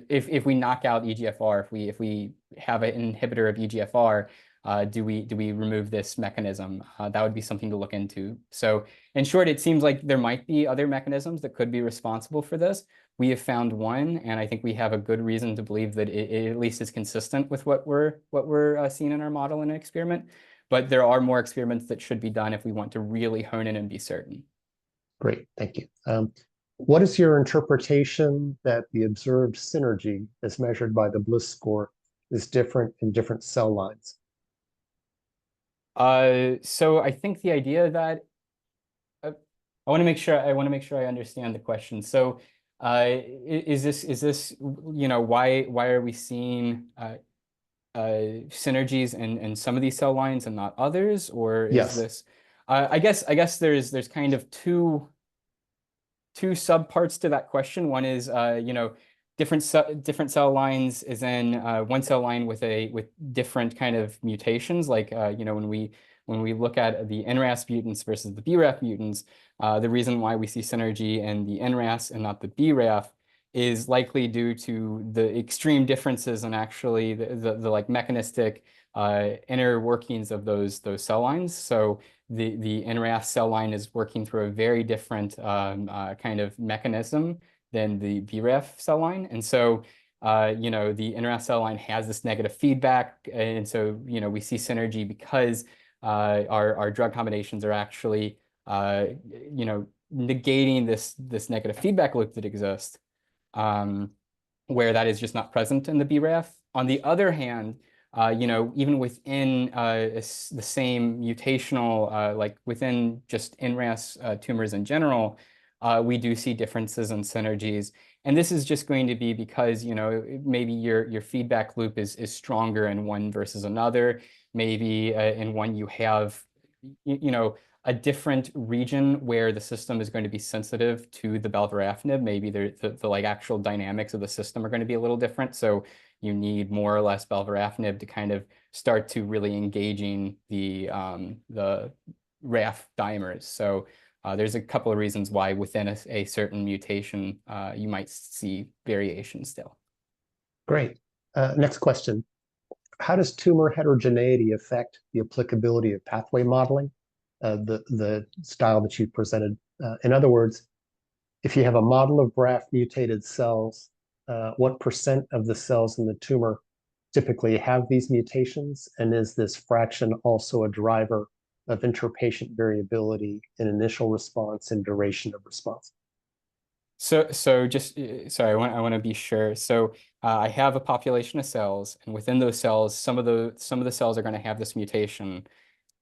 if we knock out EGFR, if we have an inhibitor of EGFR, do we remove this mechanism? That would be something to look into. So in short, it seems like there might be other mechanisms that could be responsible for this. We have found one, and I think we have a good reason to believe that it at least is consistent with what we're seeing in our model and experiment. But there are more experiments that should be done if we want to really hone in and be certain. Great, thank you. What is your interpretation that the observed synergy, as measured by the Bliss score, is different in different cell lines? So I think the idea that I want to make sure I understand the question. So, is this why are we seeing synergies in some of these cell lines and not others, or is Yes. this? I guess there's kind of two subparts to that question. One is different cell lines is in one cell line with different kind of mutations. Like when we look at the NRAS mutants versus the BRAF mutants, the reason why we see synergy in the NRAS and not the BRAF is likely due to the extreme differences in actually the like mechanistic inner workings of those cell lines. So the NRAS cell line is working through a very different kind of mechanism than the BRAF cell line. And so, the NRAS cell line has this negative feedback. And so, we see synergy because our drug combinations are actually, negating this negative feedback loop that exists, where that is just not present in the BRAF. On the other hand, even within the same mutational, like within just NRAS tumors in general, we do see differences and synergies. And this is just going to be because, maybe your feedback loop is stronger in one versus another. Maybe in one you have, a different region where the system is going to be sensitive to the belvarafenib. Maybe the like actual dynamics of the system are going to be a little different. So you need more or less belvarafenib to kind of start to really engaging the RAF dimers. So there's a couple of reasons why within a certain mutation, you might see variation still. Great. Next question. How does tumor heterogeneity affect the applicability of pathway modeling, the style that you presented? In other words, if you have a model of BRAF mutated cells, what percent of the cells in the tumor typically have these mutations? And is this fraction also a driver of interpatient variability in initial response and duration of response? So just sorry, I want to be sure. So I have a population of cells, and within those cells, some of the cells are going to have this mutation.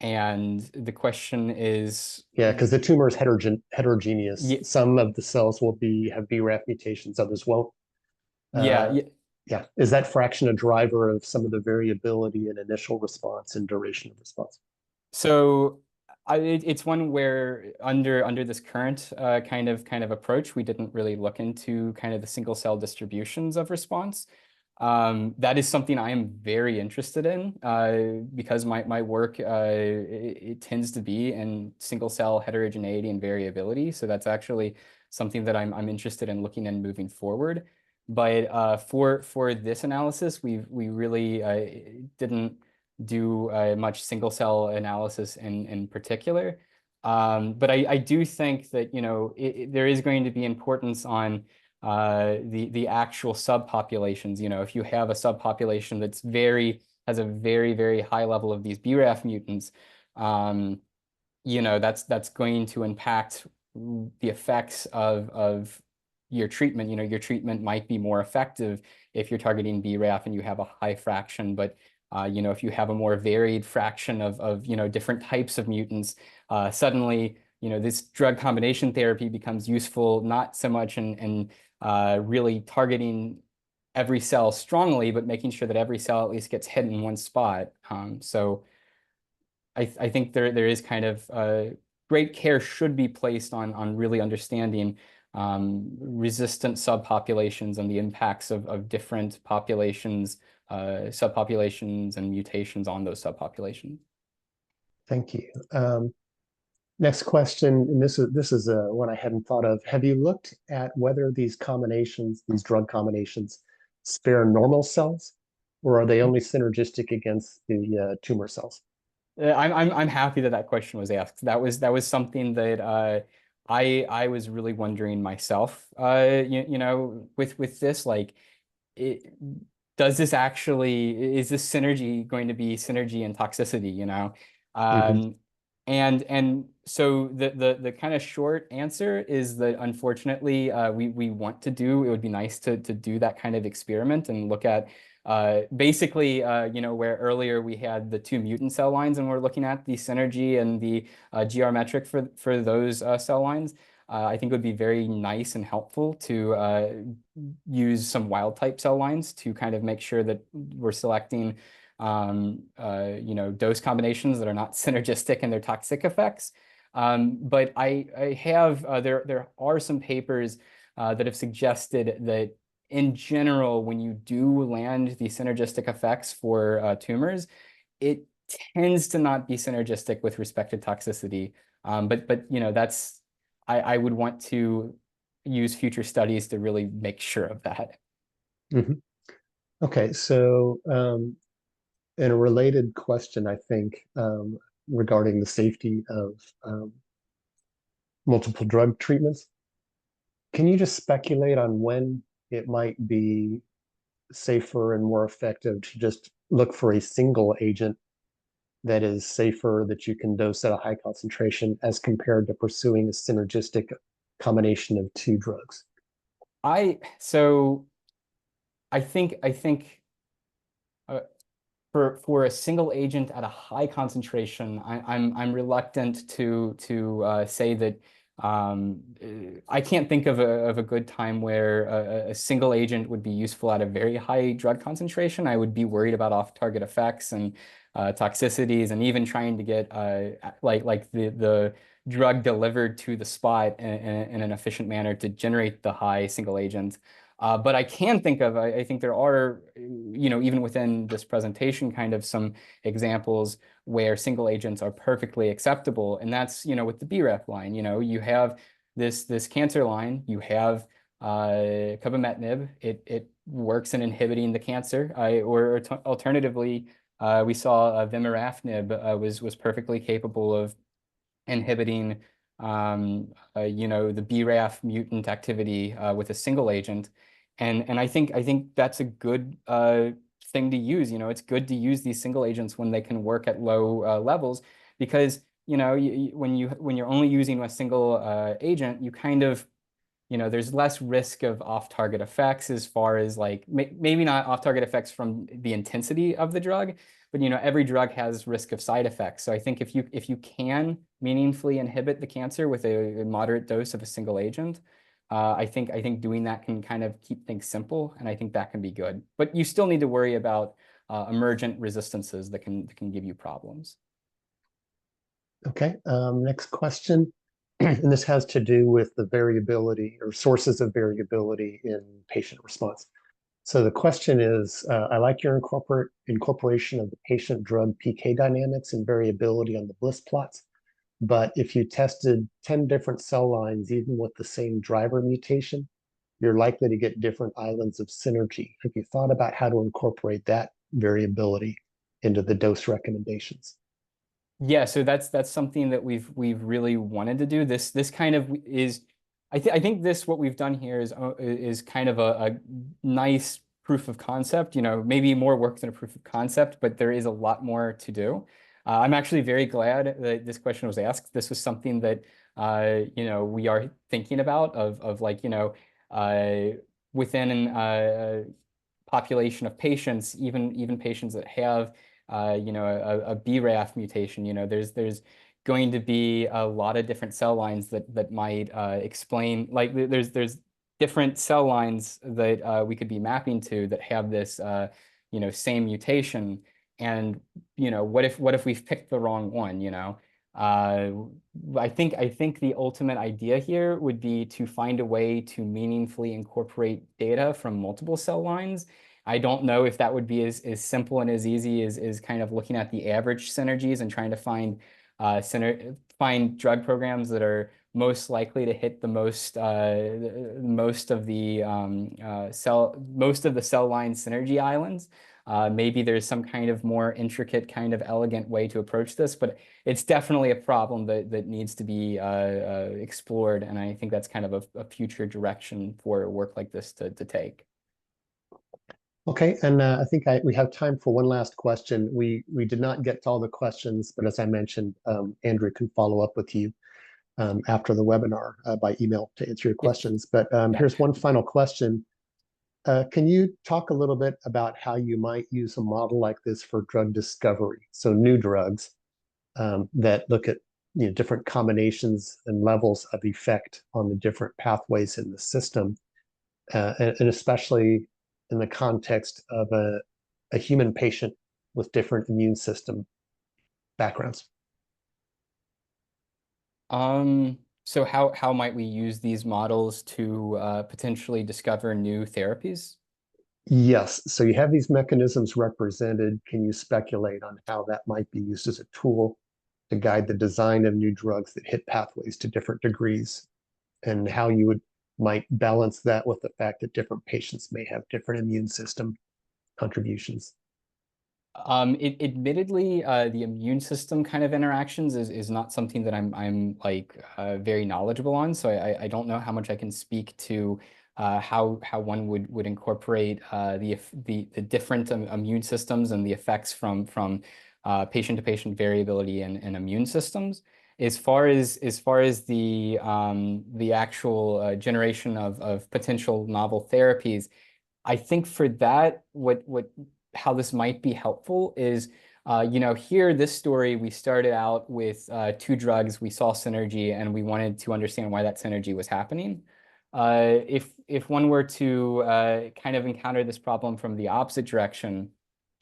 And the question is, Yeah, because the tumor is heterogeneous. yeah, Some of the cells will have BRAF mutations, others won't. yeah, Uh, yeah, is that fraction a driver of some of the variability in initial response and duration of response? So it's one where under this current kind of approach, we didn't really look into kind of the single cell distributions of response. That is something I am very interested in because my work it tends to be in single cell heterogeneity and variability. So that's actually something that I'm interested in looking and moving forward. But for this analysis, we really didn't do much single cell analysis in particular. But I do think that there is going to be importance on the actual subpopulations. If you have a subpopulation has a very high level of these BRAF mutants, that's going to impact the effects of your treatment. Your treatment might be more effective if you're targeting BRAF and you have a high fraction, but if you have a more varied fraction of different types of mutants, suddenly this drug combination therapy becomes useful not so much in really targeting every cell strongly, but making sure that every cell at least gets hit in one spot. So I think there is kind of great care should be placed on really understanding resistant subpopulations and the impacts of different populations, subpopulations and mutations on those subpopulations. Thank you. Next question, and this is one I hadn't thought of. Have you looked at whether these drug combinations, spare normal cells, or are they only synergistic against the tumor cells? I'm happy that question was asked. That was something that I was really wondering myself. With this, like, it, does this actually is this synergy going to be synergy and toxicity? Mhm. Um, and so the kind of short answer is that unfortunately we want to do. It would be nice to do that kind of experiment and look at basically, where earlier we had the two mutant cell lines and we're looking at the synergy and the GR metric for those cell lines. I think it would be very nice and helpful to use some wild type cell lines to kind of make sure that we're selecting, dose combinations that are not synergistic in their toxic effects. But I have, there are some papers that have suggested that in general, when you do land the synergistic effects for tumors, it tends to not be synergistic with respect to toxicity. But that's I would want to use future studies to really make sure of that. Mhm. Okay, so in a related question, I think regarding the safety of multiple drug treatments, can you just speculate on when it might be safer and more effective to just look for a single agent that is safer, that you can dose at a high concentration, as compared to pursuing a synergistic combination of two drugs? So I think for a single agent at a high concentration, I'm reluctant to say that I can't think of a good time where a single agent would be useful at a very high drug concentration. I would be worried about off-target effects and toxicities, and even trying to get like the drug delivered to the spot in an efficient manner to generate the high single agent. But I can think of, I think there are, even within this presentation, kind of some examples where single agents are perfectly acceptable. And that's, with the BRAF line, you have this cancer line, you have cobimetinib, it works in inhibiting the cancer, or alternatively, we saw vemurafenib was perfectly capable of inhibiting the BRAF mutant activity with a single agent. And I think that's a good thing to use. It's good to use these single agents when they can work at low levels, because when you're only using a single agent, you kind of there's less risk of off-target effects, as far as like maybe not off-target effects from the intensity of the drug, but every drug has risk of side effects. So I think if you can meaningfully inhibit the cancer with a moderate dose of a single agent, I think doing that can kind of keep things simple, and I think that can be good. But you still need to worry about emergent resistances that can give you problems. Okay, next question. And this has to do with the variability or sources of variability in patient response. So the question is, I like your incorporation of the patient drug PK dynamics and variability on the Bliss plots, but if you tested 10 different cell lines, even with the same driver mutation, you're likely to get different islands of synergy. Have you thought about how to incorporate that variability into the dose recommendations? Yeah, so that's something that we've really wanted to do. This kind of is, I think this, what we've done here is kind of a nice proof of concept. Maybe more work than a proof of concept, but there is a lot more to do. I'm actually very glad that this question was asked. This was something that we are thinking about, of like within a population of patients, even patients that have a BRAF mutation. There's going to be a lot of different cell lines that might explain, like there's different cell lines that we could be mapping to that have this same mutation. And what if we've picked the wrong one? I think the ultimate idea here would be to find a way to meaningfully incorporate data from multiple cell lines. I don't know if that would be as simple and as easy as kind of looking at the average synergies and trying to find drug programs that are most likely to hit the most of the cell line synergy islands. Maybe there's some kind of more intricate, kind of elegant way to approach this, but it's definitely a problem that needs to be explored, and I think that's kind of a future direction for work like this to take. Okay, and I think we have time for one last question. We did not get to all the questions, but as I mentioned, Andrew can follow up with you after the webinar by email to answer your questions. But here's one final question. Can you talk a little bit about how you might use a model like this for drug discovery? So new drugs that look at different combinations and levels of effect on the different pathways in the system, and especially in the context of a human patient with different immune system backgrounds. So how might we use these models to potentially discover new therapies? Yes, so you have these mechanisms represented. Can you speculate on how that might be used as a tool to guide the design of new drugs that hit pathways to different degrees, and how you might balance that with the fact that different patients may have different immune system contributions? Admittedly, the immune system kind of interactions is not something that I'm like very knowledgeable on. So I don't know how much I can speak to how one would incorporate the different immune systems and the effects from patient to patient variability in immune systems. As far as the actual generation of potential novel therapies, I think for that, what how this might be helpful is, here, this story, we started out with two drugs, we saw synergy, and we wanted to understand why that synergy was happening. If one were to kind of encounter this problem from the opposite direction,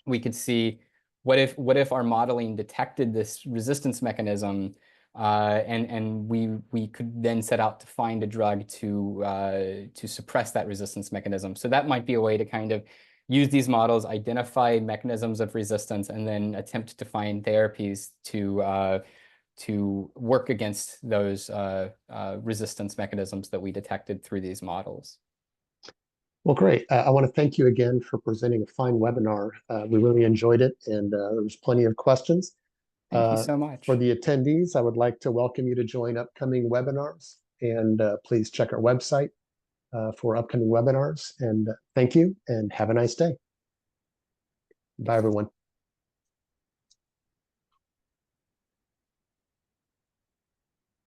we could see what if our modeling detected this resistance mechanism, and we could then set out to find a drug to suppress that resistance mechanism. So that might be a way to kind of use these models, identify mechanisms of resistance, and then attempt to find therapies to work against those resistance mechanisms that we detected through these models. Well, great. I want to thank you again for presenting a fine webinar. We really enjoyed it, and there was plenty of questions. Thank you so For much. the attendees, I would like to welcome you to join upcoming webinars, and please check our website for upcoming webinars. And thank you, and have a nice day. Bye, everyone.